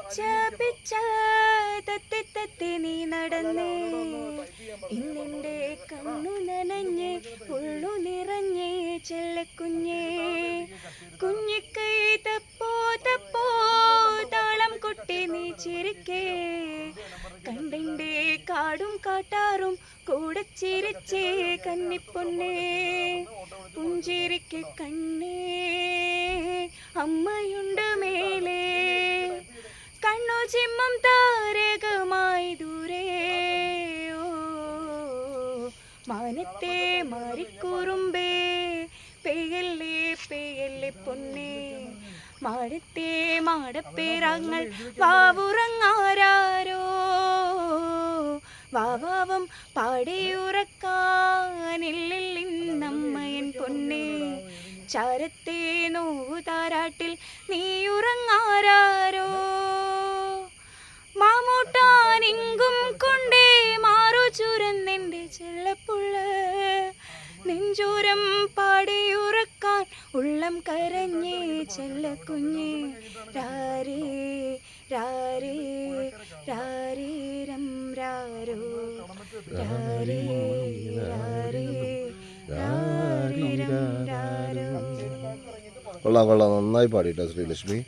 പിച്ച പിച്ച തത്തി തത്തി നീ നടന്നേ ഇന്നെൻ്റെ കണ്ണു നനഞ്ഞ് ഉള്ളു നിറഞ്ഞേ ചെല്ലക്കുഞ്ഞേ കുഞ്ഞിക്കൈ തപ്പോ തപ്പോ താളം കൊട്ടി നീ ചിരിക്കേ കണ്ടിൻ്റെ കാടും കാട്ടാറും കൂടെ ചിരിച്ചേ കന്നിപ്പൊന്നേ പുഞ്ചിരിക്ക് കണ്ണേ അമ്മയുണ്ട് മേലേ കണ്ണു ചിമ്മം താരകമായി ദൂരേ മാനത്തെ മാറിക്കുറുമ്പേ പെയ്യല്ലേ പെയ്യല്ലേ പൊന്നേ മാടത്തെ മാടപ്പേരാങ്ങൾ വാവുറങ്ങാരോ വാവാവം പാടിയുറക്കാനില്ലിന്നമ്മയൻ പൊന്നേ ചാരത്തെ നോവു താരാട്ടിൽ നീ ഉറങ്ങാരോ മാമൂട്ടാനിങ്കും കൊണ്ടേ മാറു ചുരന്നെൻ്റെ ചെല്ലപ്പുള്ള നെഞ്ചൂരം പാടിയുറക്കാൻ ഉള്ളം കരഞ്ഞേ ചെല്ലക്കുഞ്ഞേ രാരേ രാരേ രാരേരം രാരോ രാരേ രാരേ രാരേരം രാരോ. കൊള്ളാം കൊള്ളാം, നന്നായി പാടിട്ടോ ശ്രീലക്ഷ്മി.